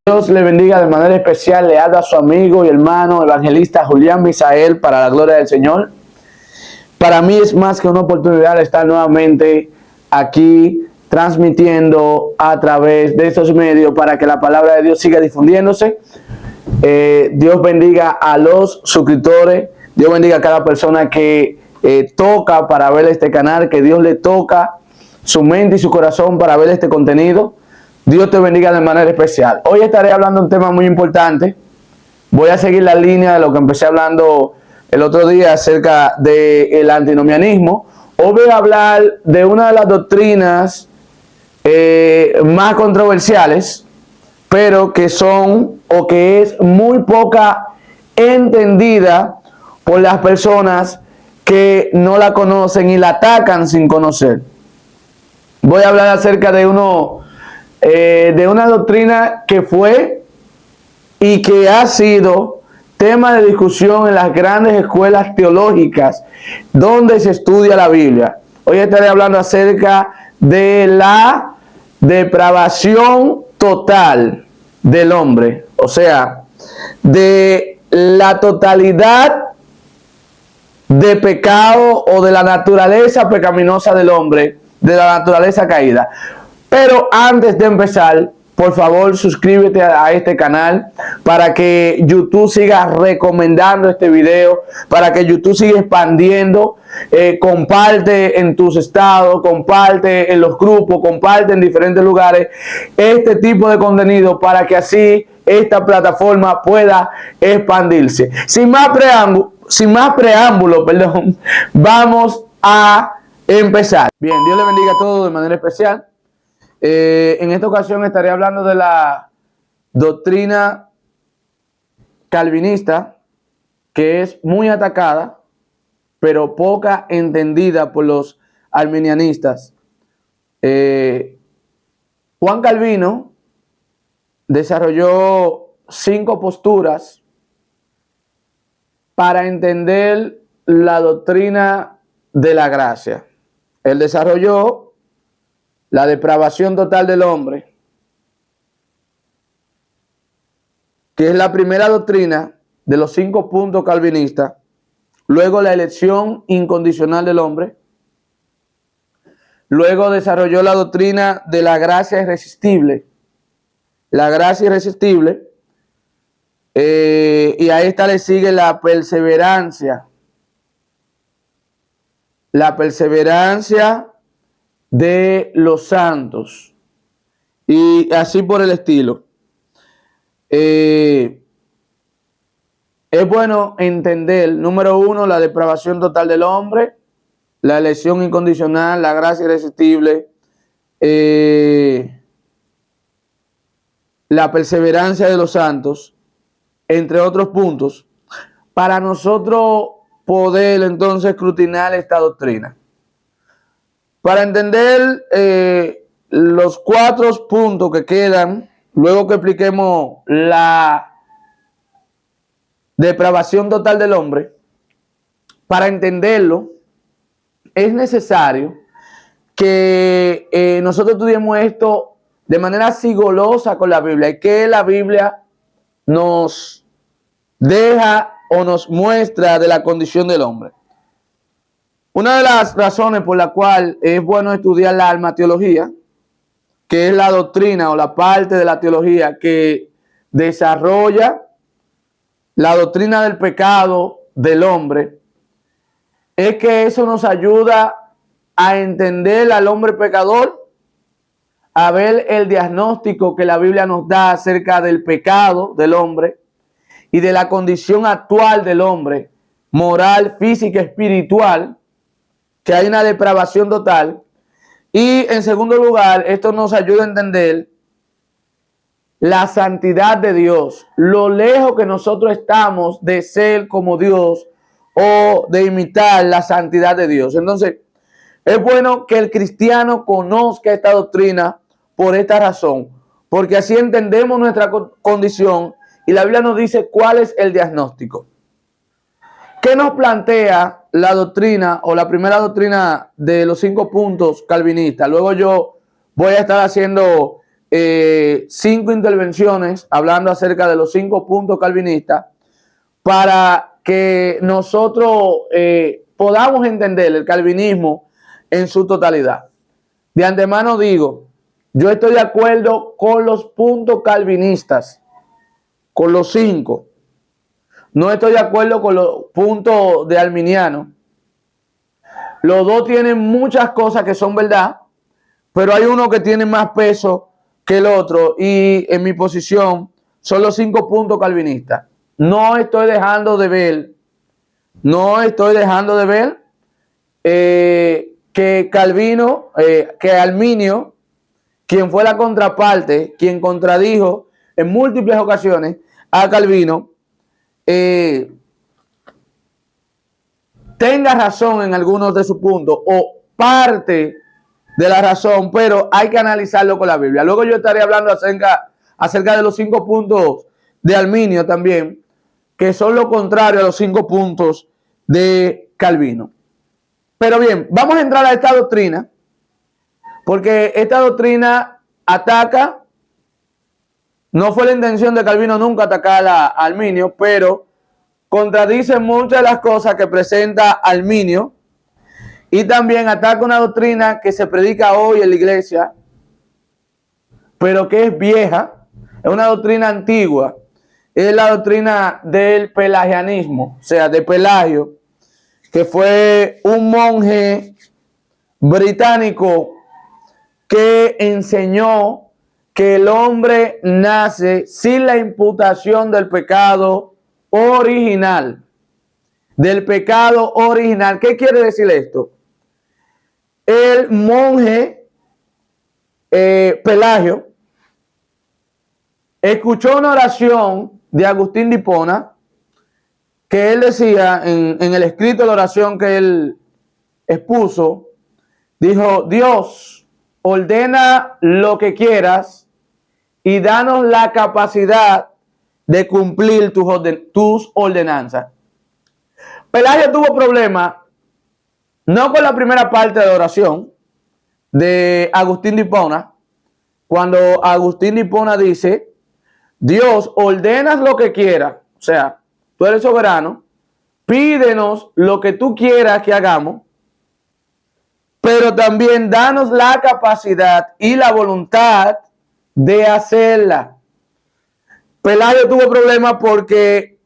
Dios le bendiga de manera especial. Le habla a su amigo y hermano evangelista Julián Misael para la gloria del Señor. Para mí es más que una oportunidad de estar nuevamente aquí transmitiendo a través de estos medios para que la palabra de Dios siga difundiéndose. Dios bendiga a los suscriptores. Dios bendiga a cada persona que toca para ver este canal, que Dios le toca su mente y su corazón para ver este contenido. Dios te bendiga de manera especial. Hoy estaré hablando de un tema muy importante. Voy a seguir la línea de lo que empecé hablando el otro día acerca del antinomianismo. Hoy voy a hablar de una de las doctrinas más controversiales, pero que son o que es muy poca entendida por las personas que no la conocen y la atacan sin conocer. Voy a hablar acerca de una doctrina que fue y que ha sido tema de discusión en las grandes escuelas teológicas donde se estudia la Biblia. Hoy estaré hablando acerca de la depravación total del hombre, o sea, de la totalidad de pecado o de la naturaleza pecaminosa del hombre, de la naturaleza caída. Pero antes de empezar, por favor, suscríbete a este canal para que YouTube siga recomendando este video, para que YouTube siga expandiendo. Comparte en tus estados, comparte en los grupos, comparte en diferentes lugares este tipo de contenido para que así esta plataforma pueda expandirse. Sin más preámbulo, vamos a empezar. Bien, Dios le bendiga a todos de manera especial. En esta ocasión estaré hablando de la doctrina calvinista, que es muy atacada, pero poca entendida por los arminianistas. Juan Calvino desarrolló 5 posturas para entender la doctrina de la gracia. Él desarrolló la depravación total del hombre, que es la primera doctrina de los 5 puntos calvinistas. Luego la elección incondicional del hombre. Luego desarrolló la doctrina de la gracia irresistible. La gracia irresistible. Y a esta le sigue la perseverancia. La perseverancia de los santos. Y así por el estilo. Es bueno entender, número 1, la depravación total del hombre, la elección incondicional, la gracia irresistible, la perseverancia de los santos, entre otros puntos, para nosotros poder entonces escrutinar esta doctrina. Para entender los 4 puntos que quedan, luego que expliquemos la depravación total del hombre, para entenderlo, es necesario que nosotros estudiemos esto de manera sigolosa con la Biblia, y que la Biblia nos deja o nos muestra de la condición del hombre. Una de las razones por la cual es bueno estudiar la almateología, que es la doctrina o la parte de la teología que desarrolla la doctrina del pecado del hombre, es que eso nos ayuda a entender al hombre pecador, a ver el diagnóstico que la Biblia nos da acerca del pecado del hombre y de la condición actual del hombre, moral, física, espiritual, que hay una depravación total. Y en segundo lugar, esto nos ayuda a entender la santidad de Dios, lo lejos que nosotros estamos de ser como Dios o de imitar la santidad de Dios. Entonces, es bueno que el cristiano conozca esta doctrina por esta razón, porque así entendemos nuestra condición y la Biblia nos dice cuál es el diagnóstico. ¿Qué nos plantea la doctrina o la primera doctrina de los 5 puntos calvinistas? Luego yo voy a estar haciendo 5 intervenciones hablando acerca de los 5 puntos calvinistas para que nosotros podamos entender el calvinismo en su totalidad. De antemano digo, yo estoy de acuerdo con los puntos calvinistas, con los 5. No estoy de acuerdo con los puntos de arminiano. Los dos tienen muchas cosas que son verdad, pero hay uno que tiene más peso que el otro, y en mi posición son los 5 puntos calvinistas. No estoy dejando de ver que Calvino, que Arminio, quien fue la contraparte, quien contradijo en múltiples ocasiones a Calvino, tenga razón en algunos de sus puntos o parte de la razón, pero hay que analizarlo con la Biblia. Luego yo estaré hablando acerca de los 5 puntos de Arminio también, que son lo contrario a los 5 puntos de Calvino. Pero bien, vamos a entrar a esta doctrina, porque esta doctrina ataca, no fue la intención de Calvino nunca atacar a Arminio, pero contradice muchas de las cosas que presenta Arminio, y también ataca una doctrina que se predica hoy en la iglesia, pero que es vieja, es una doctrina antigua, es la doctrina del pelagianismo, o sea, de Pelagio, que fue un monje británico que enseñó que el hombre nace sin la imputación del pecado original. Del pecado original. ¿Qué quiere decir esto? El monje Pelagio escuchó una oración de Agustín de Hipona, que él decía en el escrito de la oración que él expuso, dijo: Dios, ordena lo que quieras y danos la capacidad de cumplir tus ordenanzas. Pelagio tuvo problemas no con la primera parte de la oración de Agustín de Hipona, cuando Agustín de Hipona dice: Dios, ordenas lo que quieras, o sea, tú eres soberano, pídenos lo que tú quieras que hagamos, pero también danos la capacidad y la voluntad de hacerla. Pelagio tuvo problemas porque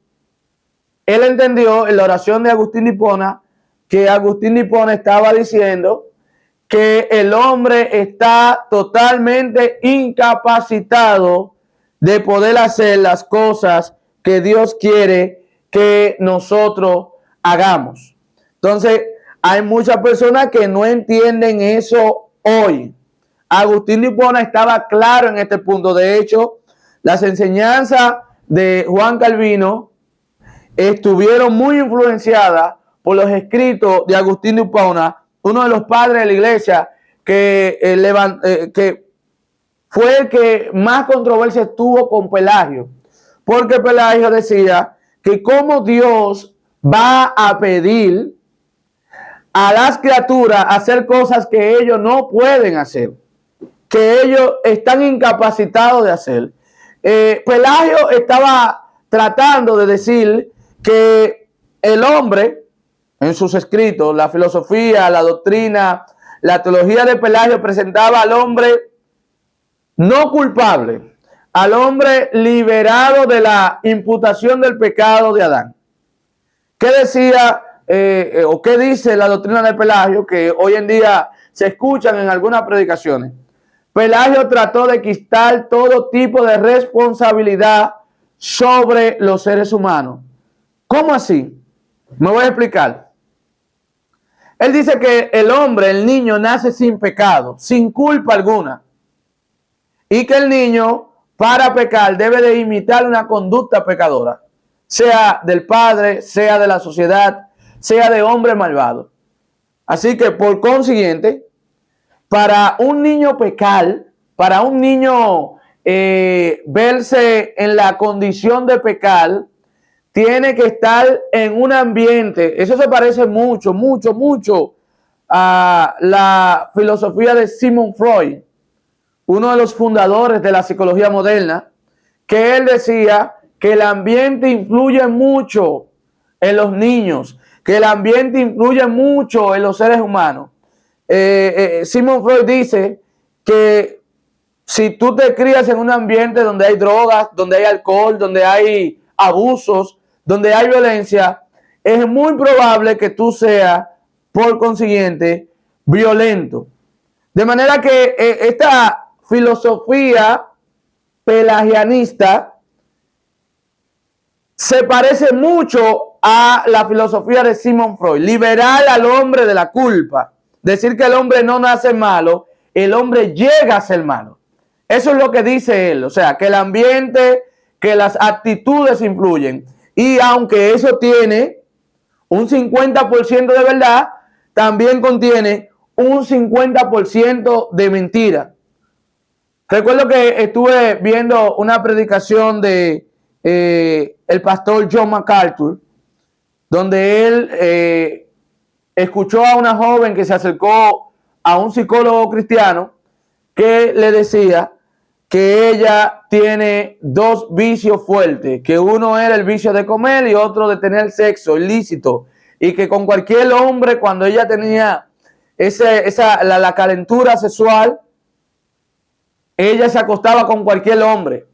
él entendió en la oración de Agustín de Hipona que Agustín de Hipona estaba diciendo que el hombre está totalmente incapacitado de poder hacer las cosas que Dios quiere que nosotros hagamos. Entonces, hay muchas personas que no entienden eso hoy. Agustín de Hipona estaba claro en este punto. De hecho, las enseñanzas de Juan Calvino estuvieron muy influenciadas por los escritos de Agustín de Hipona, uno de los padres de la iglesia que fue el que más controversia tuvo con Pelagio, porque Pelagio decía que cómo Dios va a pedir a las criaturas hacer cosas que ellos no pueden hacer, que ellos están incapacitados de hacer. Pelagio estaba tratando de decir que el hombre, en sus escritos, la filosofía, la doctrina, la teología de Pelagio presentaba al hombre no culpable, al hombre liberado de la imputación del pecado de Adán. ¿Qué decía o qué dice la doctrina de Pelagio, que hoy en día se escuchan en algunas predicaciones? Pelagio trató de quitar todo tipo de responsabilidad sobre los seres humanos. ¿Cómo así? Me voy a explicar. Él dice que el hombre, el niño, nace sin pecado, sin culpa alguna. Y que el niño, para pecar, debe de imitar una conducta pecadora, sea del padre, sea de la sociedad, sea de hombre malvado. Así que, por consiguiente, para un niño pecar, para un niño verse en la condición de pecar, tiene que estar en un ambiente. Eso se parece mucho a la filosofía de Sigmund Freud, uno de los fundadores de la psicología moderna, que él decía que el ambiente influye mucho en los niños, que el ambiente influye mucho en los seres humanos. Sigmund Freud dice que si tú te crías en un ambiente donde hay drogas, donde hay alcohol, donde hay abusos, donde hay violencia, es muy probable que tú seas, por consiguiente, violento. De manera que esta filosofía pelagianista se parece mucho a la filosofía de Sigmund Freud, liberar al hombre de la culpa, decir que el hombre no nace malo, el hombre llega a ser malo. Eso es lo que dice él, o sea, que el ambiente, que las actitudes influyen. Y aunque eso tiene un 50% de verdad, también contiene un 50% de mentira. Recuerdo que estuve viendo una predicación de el pastor John MacArthur, donde él escuchó a una joven que se acercó a un psicólogo cristiano que le decía que ella tiene dos vicios fuertes, que uno era el vicio de comer y otro de tener sexo ilícito, y que con cualquier hombre, cuando ella tenía la calentura sexual, ella se acostaba con cualquier hombre.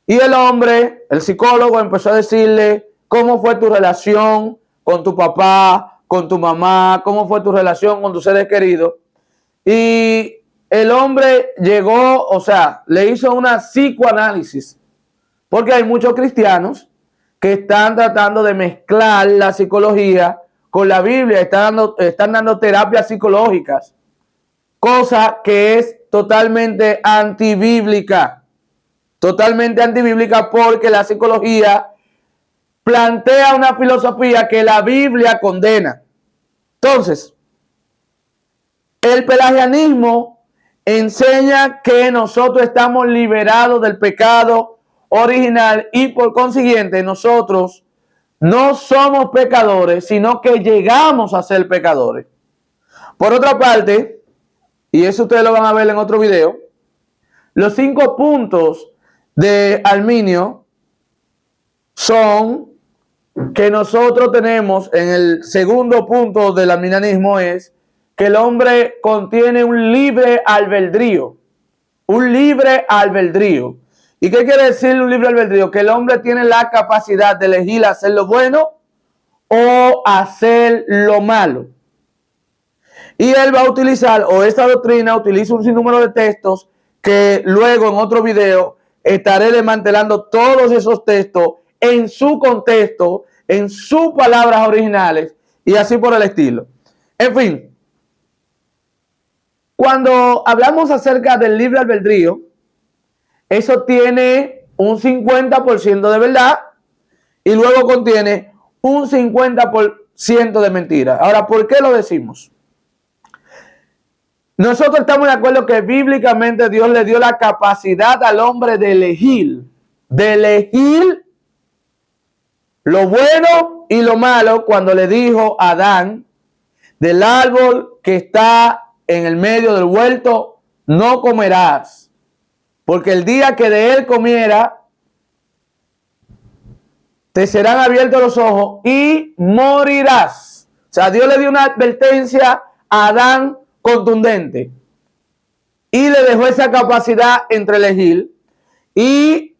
Y el hombre, el psicólogo, empezó a decirle cómo fue tu relación con tu papá, con tu mamá, cómo fue tu relación con tus seres queridos. Y el hombre llegó, o sea, le hizo una psicoanálisis, porque hay muchos cristianos que están tratando de mezclar la psicología con la Biblia, están dando terapias psicológicas, cosa que es totalmente antibíblica porque la psicología plantea una filosofía que la Biblia condena. Entonces, el pelagianismo enseña que nosotros estamos liberados del pecado original y por consiguiente nosotros no somos pecadores, sino que llegamos a ser pecadores. Por otra parte, y eso ustedes lo van a ver en otro video, los 5 puntos de Arminio son que nosotros tenemos en el segundo punto del arminianismo es que el hombre contiene un libre albedrío. Un libre albedrío. ¿Y qué quiere decir un libre albedrío? Que el hombre tiene la capacidad de elegir hacer lo bueno o hacer lo malo. Y él va a utilizar, o esta doctrina utiliza un sinnúmero de textos que luego en otro video estaré desmantelando todos esos textos en su contexto, en sus palabras originales y así por el estilo. En fin, cuando hablamos acerca del libre albedrío, eso tiene un 50% de verdad y luego contiene un 50% de mentira. Ahora, ¿por qué lo decimos? Nosotros estamos de acuerdo que bíblicamente Dios le dio la capacidad al hombre de elegir lo bueno y lo malo cuando le dijo a Adán, del árbol que está en el medio del huerto, no comerás, porque el día que de él comiera, te serán abiertos los ojos y morirás. O sea, Dios le dio una advertencia a Adán contundente y le dejó esa capacidad entre elegir, y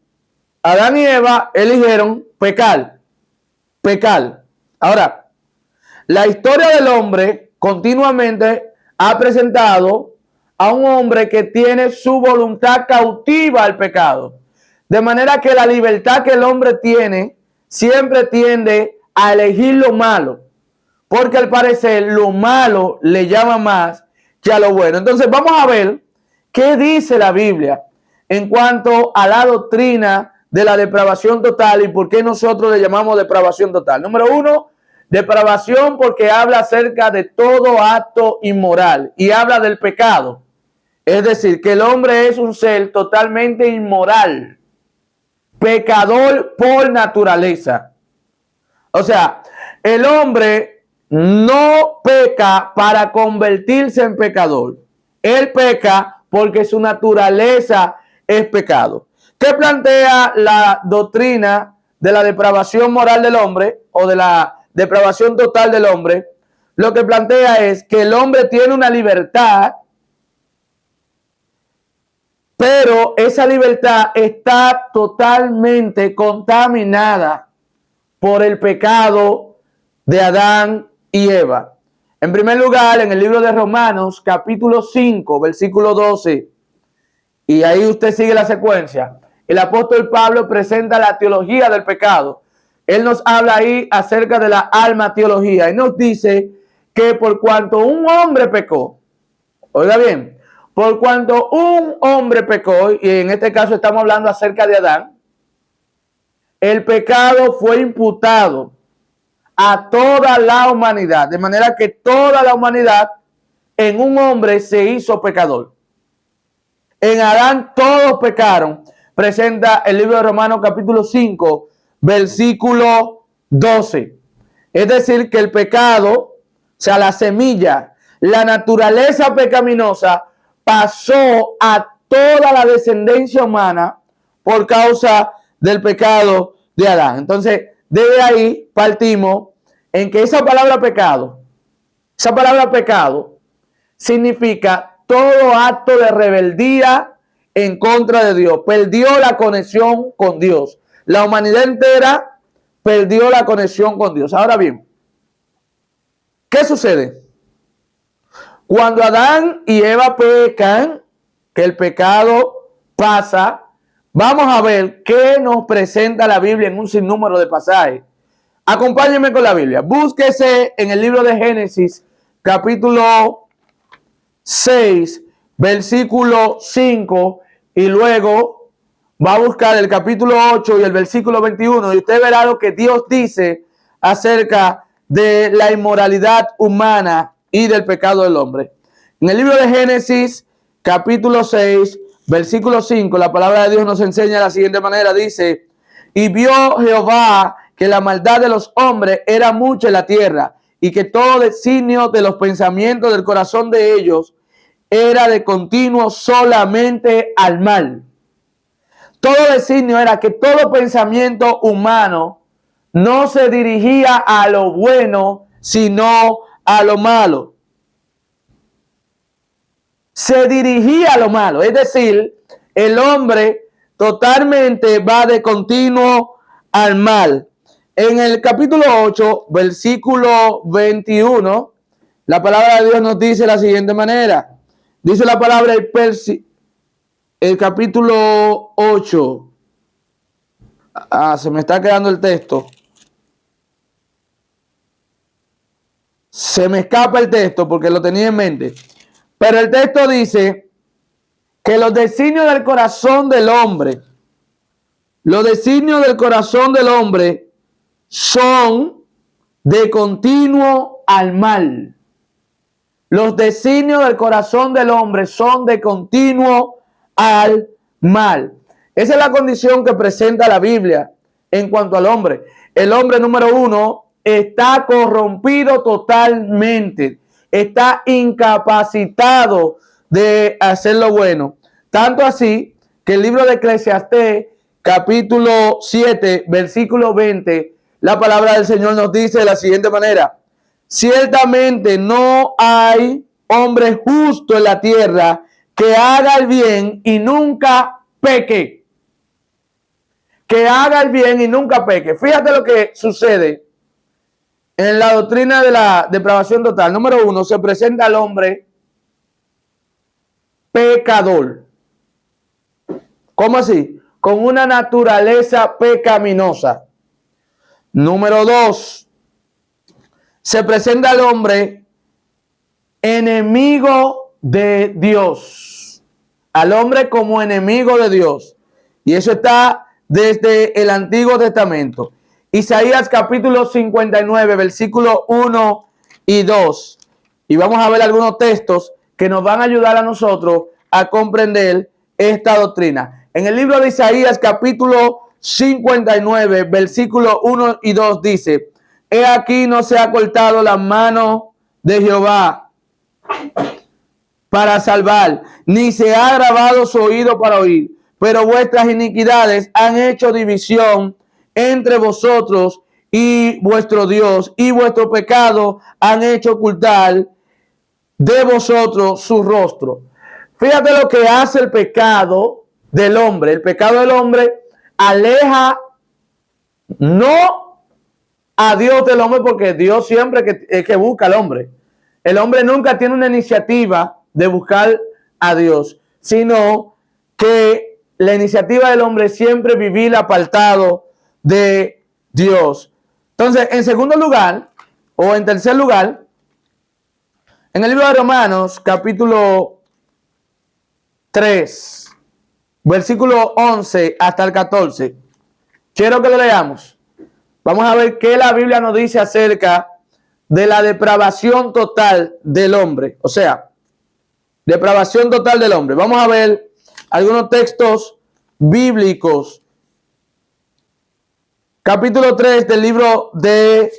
Adán y Eva eligieron pecar. Ahora, la historia del hombre continuamente ha presentado a un hombre que tiene su voluntad cautiva al pecado, de manera que la libertad que el hombre tiene siempre tiende a elegir lo malo, porque al parecer lo malo le llama más que a lo bueno. Entonces vamos a ver qué dice la Biblia en cuanto a la doctrina de la depravación total y por qué nosotros le llamamos depravación total. Número 1, depravación porque habla acerca de todo acto inmoral y habla del pecado. Es decir, que el hombre es un ser totalmente inmoral, pecador por naturaleza. O sea, el hombre no peca para convertirse en pecador. Él peca porque su naturaleza es pecado. ¿Qué plantea la doctrina de la depravación moral del hombre o de la depravación total del hombre? Lo que plantea es que el hombre tiene una libertad, pero esa libertad está totalmente contaminada por el pecado de Adán y Eva. En primer lugar, en el libro de Romanos, capítulo 5, versículo 12, y ahí usted sigue la secuencia, el apóstol Pablo presenta la teología del pecado. Él nos habla ahí acerca de la alma teología y nos dice que por cuanto un hombre pecó, oiga bien, por cuanto un hombre pecó, y en este caso estamos hablando acerca de Adán, el pecado fue imputado a toda la humanidad, de manera que toda la humanidad en un hombre se hizo pecador. En Adán todos pecaron, presenta el libro de Romanos capítulo 5, versículo 12. Es decir, que el pecado, o sea, la semilla, la naturaleza pecaminosa pasó a toda la descendencia humana por causa del pecado de Adán. Entonces, desde ahí partimos en que esa palabra pecado significa todo acto de rebeldía en contra de Dios. Perdió la conexión con Dios. La humanidad entera perdió la conexión con Dios. Ahora bien, ¿qué sucede? Cuando Adán y Eva pecan, que el pecado pasa, vamos a ver qué nos presenta la Biblia en un sinnúmero de pasajes. Acompáñenme con la Biblia. Búsquese en el libro de Génesis, capítulo 6, versículo 5, y luego va a buscar el capítulo 8 y el versículo 21, y usted verá lo que Dios dice acerca de la inmoralidad humana y del pecado del hombre. En el libro de Génesis, capítulo 6, versículo 5, la palabra de Dios nos enseña de la siguiente manera, dice: y vio Jehová que la maldad de los hombres era mucha en la tierra, y que todo designio de los pensamientos del corazón de ellos era de continuo solamente al mal. Todo designio era que todo pensamiento humano no se dirigía a lo bueno, sino a lo malo. Se dirigía a lo malo, es decir, el hombre totalmente va de continuo al mal. En el capítulo 8, versículo 21, la palabra de Dios nos dice de la siguiente manera. Dice la palabra el capítulo 8. Se me está quedando el texto. Se me escapa el texto porque lo tenía en mente. Pero el texto dice que los designios del corazón del hombre, son de continuo al mal. Los designios del corazón del hombre son de continuo al mal. Esa es la condición que presenta la Biblia en cuanto al hombre. El hombre, número uno, está corrompido totalmente. Está incapacitado de hacer lo bueno. Tanto así que el libro de Eclesiastés, capítulo 7, versículo 20, la palabra del Señor nos dice de la siguiente manera: ciertamente no hay hombre justo en la tierra que haga el bien y nunca peque. Que haga el bien y nunca peque. Fíjate lo que sucede en la doctrina de la depravación total. Número uno, se presenta al hombre pecador. ¿Cómo así? Con una naturaleza pecaminosa. Número dos, se presenta al hombre enemigo de Dios. Al hombre como enemigo de Dios. Y eso está desde el Antiguo Testamento. Isaías capítulo 59, versículos 1 y 2. Y vamos a ver algunos textos que nos van a ayudar a nosotros a comprender esta doctrina. En el libro de Isaías capítulo 59, versículos 1 y 2 dice: he aquí no se ha cortado la mano de Jehová para salvar, ni se ha agravado su oído para oír. Pero vuestras iniquidades han hecho división entre vosotros y vuestro Dios, y vuestro pecado han hecho ocultar de vosotros su rostro. Fíjate lo que hace el pecado del hombre. El pecado del hombre aleja no a Dios del hombre, porque Dios siempre que busca al hombre. El hombre nunca tiene una iniciativa de buscar a Dios, sino que la iniciativa del hombre es siempre vivir apartado de Dios. Entonces, en segundo lugar, o en tercer lugar, en el libro de Romanos, capítulo 3, versículo 11 hasta el 14, quiero que lo leamos. Vamos a ver qué la Biblia nos dice acerca de la depravación total del hombre. O sea, depravación total del hombre. Vamos a ver algunos textos bíblicos. Capítulo 3 del libro de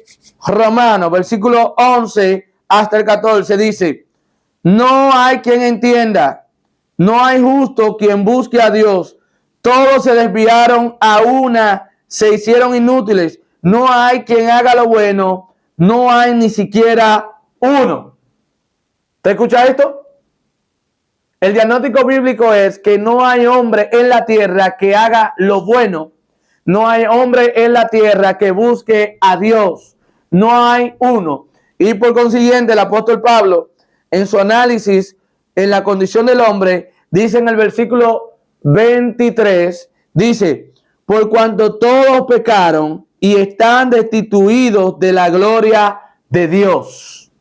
Romanos, versículo 11 hasta el 14, dice: no hay quien entienda, no hay justo quien busque a Dios. Todos se desviaron a una, se hicieron inútiles. No hay quien haga lo bueno, no hay ni siquiera uno. ¿Te escucha esto? El diagnóstico bíblico es que no hay hombre en la tierra que haga lo bueno. No hay hombre en la tierra que busque a Dios. No hay uno. Y por consiguiente, el apóstol Pablo, en su análisis en la condición del hombre, dice en el versículo 23, dice: por cuanto todos pecaron y están destituidos de la gloria de Dios.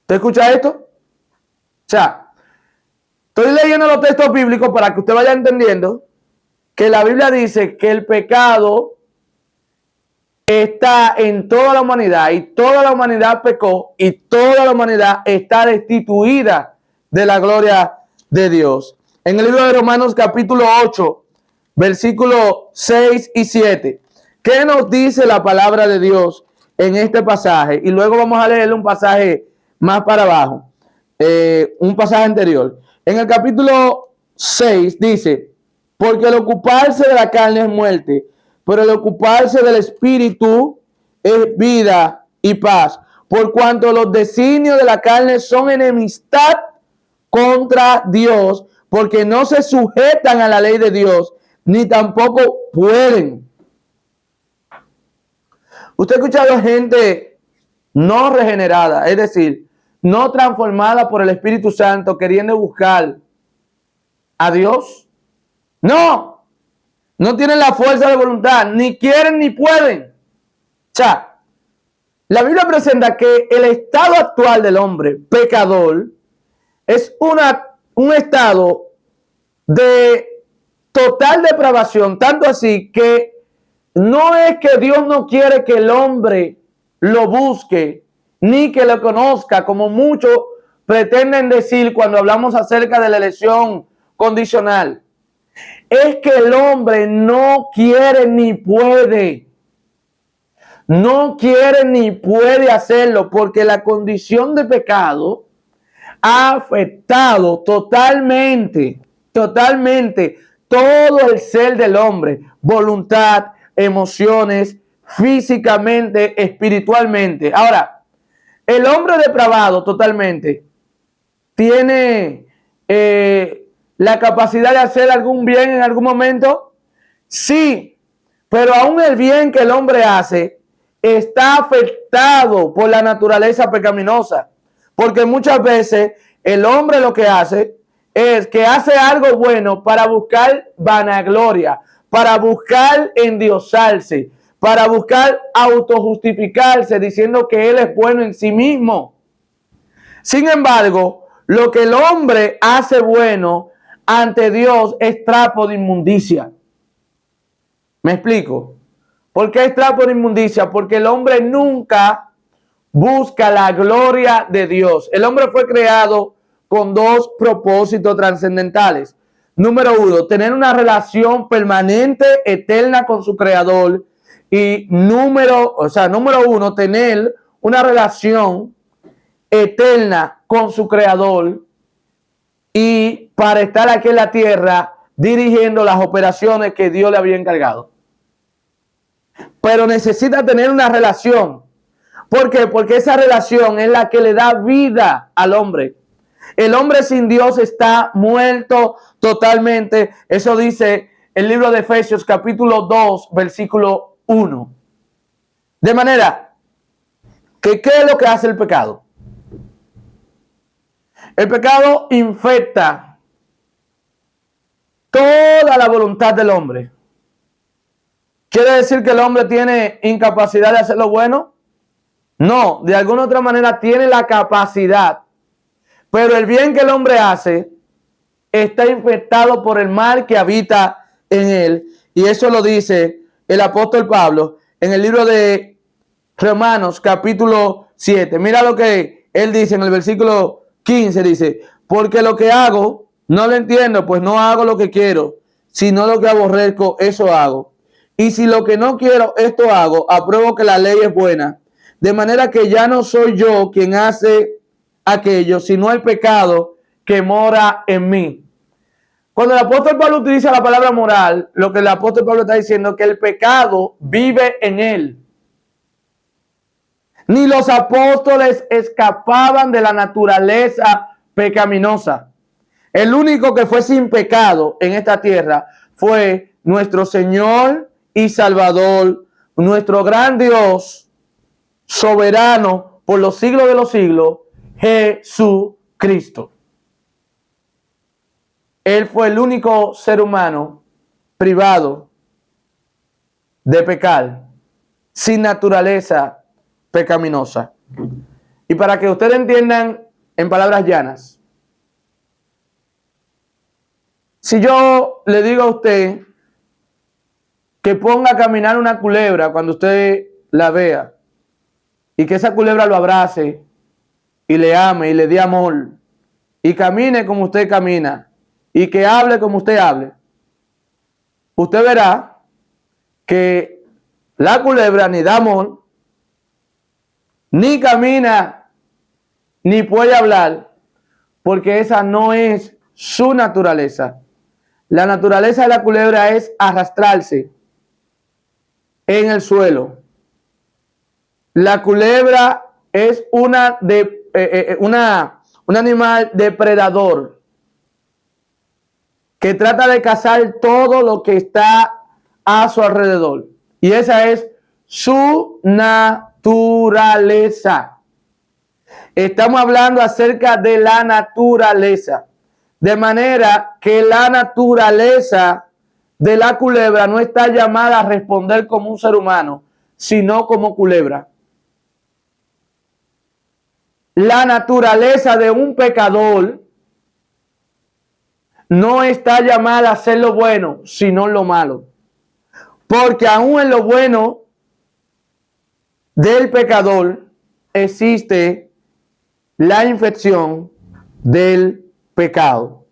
¿Te escucha esto? O sea, estoy leyendo los textos bíblicos para que usted vaya entendiendo que la Biblia dice que el pecado está en toda la humanidad y toda la humanidad pecó y toda la humanidad está destituida de la gloria de Dios. En el libro de Romanos capítulo 8, versículos 6 y 7, ¿qué nos dice la palabra de Dios en este pasaje? Y luego vamos a leerle un pasaje más para abajo, un pasaje anterior. En el capítulo 6 dice: porque el ocuparse de la carne es muerte, pero el ocuparse del espíritu es vida y paz. Por cuanto los designios de la carne son enemistad contra Dios, porque no se sujetan a la ley de Dios, ni tampoco pueden. Usted ha escuchado gente no regenerada, es decir, no transformada por el Espíritu Santo, queriendo buscar a Dios. No tienen la fuerza de voluntad, ni quieren ni pueden. O sea, la Biblia presenta que el estado actual del hombre pecador es un estado de total depravación, tanto así que no es que Dios no quiere que el hombre lo busque, ni que lo conozca, como muchos pretenden decir cuando hablamos acerca de la elección condicional. Es que el hombre no quiere ni puede. No quiere ni puede hacerlo, porque la condición de pecado ha afectado totalmente todo el ser del hombre. Voluntad, emociones, físicamente, espiritualmente. Ahora, el hombre depravado totalmente tiene la capacidad de hacer algún bien en algún momento. Sí, pero aún el bien que el hombre hace está afectado por la naturaleza pecaminosa, porque muchas veces el hombre lo que hace es que hace algo bueno para buscar vanagloria, para buscar endiosarse, para buscar autojustificarse diciendo que él es bueno en sí mismo. Sin embargo, lo que el hombre hace bueno ante Dios es trapo de inmundicia. ¿Me explico? ¿Por qué es trapo de inmundicia? Porque el hombre nunca busca la gloria de Dios. El hombre fue creado con dos propósitos trascendentales. Número uno, tener una relación permanente, eterna con su creador. Y número uno, tener una relación eterna con su creador. y para estar aquí en la tierra dirigiendo las operaciones que Dios le había encargado. Pero necesita tener una relación. ¿Por qué? Porque esa relación es la que le da vida al hombre. El hombre sin Dios está muerto totalmente. Eso dice el libro de Efesios capítulo 2, versículo 1. De manera que, ¿qué es lo que hace el pecado? El pecado infecta toda la voluntad del hombre. ¿Quiere decir que el hombre tiene incapacidad de hacer lo bueno? No, de alguna otra manera tiene la capacidad. Pero el bien que el hombre hace está infectado por el mal que habita en él. Y eso lo dice el apóstol Pablo en el libro de Romanos capítulo 7. Mira lo que él dice en el versículo 15. Dice, porque lo que hago no lo entiendo, pues no hago lo que quiero, sino lo que aborrezco, eso hago. Y si lo que no quiero, esto hago, apruebo que la ley es buena. De manera que ya no soy yo quien hace aquello, sino el pecado que mora en mí. Cuando el apóstol Pablo utiliza la palabra moral, lo que el apóstol Pablo está diciendo es que el pecado vive en él. Ni los apóstoles escapaban de la naturaleza pecaminosa. El único que fue sin pecado en esta tierra fue nuestro Señor y Salvador, nuestro gran Dios, soberano por los siglos de los siglos, Jesucristo. Él fue el único ser humano privado de pecar, sin naturaleza pecaminosa. Y para que ustedes entiendan en palabras llanas, si yo le digo a usted que ponga a caminar una culebra cuando usted la vea y que esa culebra lo abrace y le ame y le dé amor y camine como usted camina y que hable como usted hable, usted verá que la culebra ni da amor, ni camina, ni puede hablar, porque esa no es su naturaleza. La naturaleza de la culebra es arrastrarse en el suelo. La culebra es un animal depredador que trata de cazar todo lo que está a su alrededor. Y esa es su naturaleza. Estamos hablando acerca de la naturaleza. De manera que la naturaleza de la culebra no está llamada a responder como un ser humano, sino como culebra. La naturaleza de un pecador no está llamada a hacer lo bueno, sino lo malo. Porque aún en lo bueno del pecador existe la infección del pecado.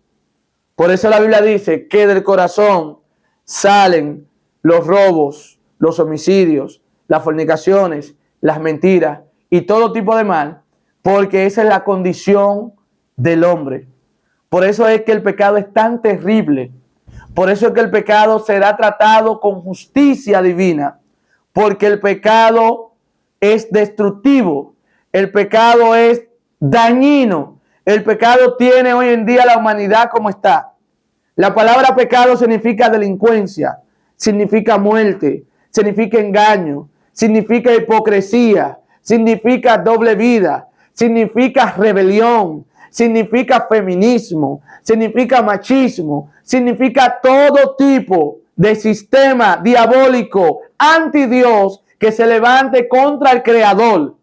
Por eso la Biblia dice que del corazón salen los robos, los homicidios, las fornicaciones, las mentiras y todo tipo de mal, porque esa es la condición del hombre. Por eso es que el pecado es tan terrible. Por eso es que el pecado será tratado con justicia divina, porque el pecado es destructivo, el pecado es dañino. El pecado tiene hoy en día la humanidad como está. La palabra pecado significa delincuencia, significa muerte, significa engaño, significa hipocresía, significa doble vida, significa rebelión, significa feminismo, significa machismo, significa todo tipo de sistema diabólico anti Dios que se levante contra el Creador.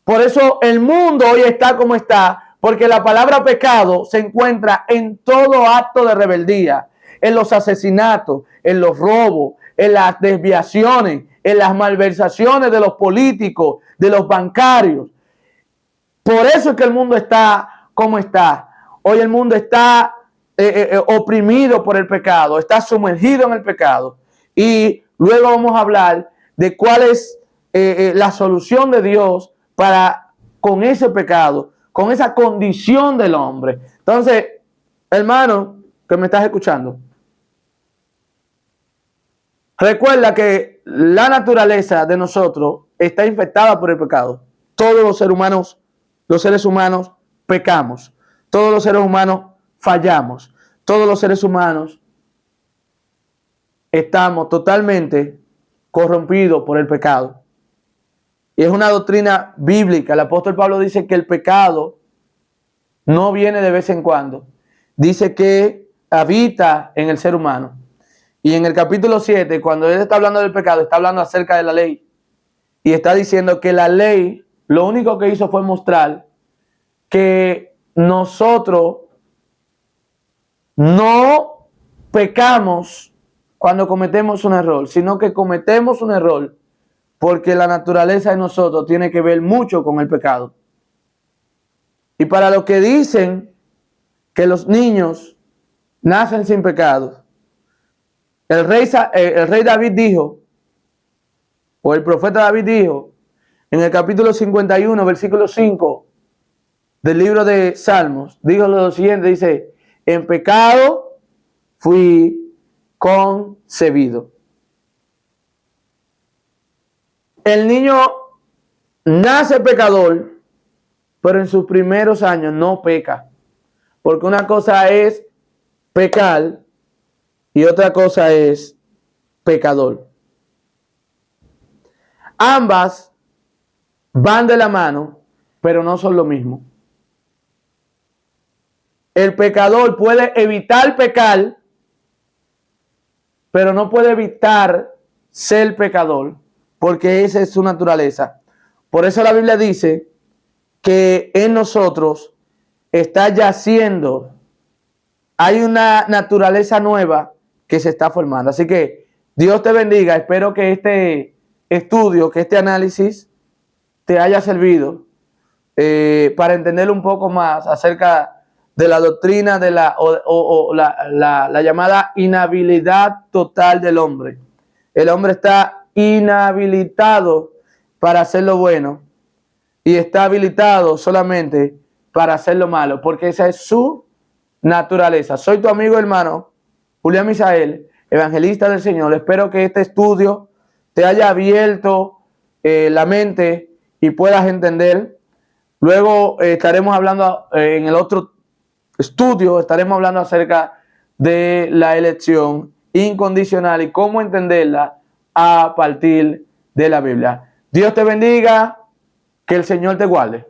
Por eso el mundo hoy está como está, porque la palabra pecado se encuentra en todo acto de rebeldía, en los asesinatos, en los robos, en las desviaciones, en las malversaciones de los políticos, de los bancarios. Por eso es que el mundo está como está. Hoy el mundo está oprimido por el pecado, está sumergido en el pecado. Y luego vamos a hablar de cuál es la solución de Dios para con ese pecado, con esa condición del hombre. Entonces, Hermano, que me estás escuchando, recuerda que la naturaleza de nosotros está infectada por el pecado. Todos los seres humanos pecamos. Todos los seres humanos fallamos. Todos los seres humanos estamos totalmente corrompidos por el pecado. Y es una doctrina bíblica. El apóstol Pablo dice que el pecado no viene de vez en cuando. Dice que habita en el ser humano. Y en el capítulo 7, cuando él está hablando del pecado, está hablando acerca de la ley. Y está diciendo que la ley lo único que hizo fue mostrar que nosotros no pecamos cuando cometemos un error, sino que cometemos un error porque la naturaleza de nosotros tiene que ver mucho con el pecado. Y para los que dicen que los niños nacen sin pecado, el rey David dijo, o el profeta David dijo, en el capítulo 51, versículo 5 del libro de Salmos, dijo lo siguiente, dice, en pecado fui concebido. El niño nace pecador, pero en sus primeros años no peca. Porque una cosa es pecar y otra cosa es pecador. Ambas van de la mano, pero no son lo mismo. El pecador puede evitar pecar, pero no puede evitar ser pecador, porque esa es su naturaleza. Por eso la Biblia dice que en nosotros está yaciendo, hay una naturaleza nueva que se está formando. Así que Dios te bendiga. Espero que este estudio, que este análisis te haya servido para entender un poco más acerca de la doctrina de la llamada inhabilidad total del hombre. El hombre está inhabilitado para hacer lo bueno y está habilitado solamente para hacer lo malo, porque esa es su naturaleza. Soy tu amigo hermano Julián Misael, evangelista del Señor. Espero que este estudio te haya abierto la mente y puedas entender. Luego estaremos hablando en el otro estudio, estaremos hablando acerca de la elección incondicional y cómo entenderla a partir de la Biblia. Dios te bendiga, que el Señor te guarde.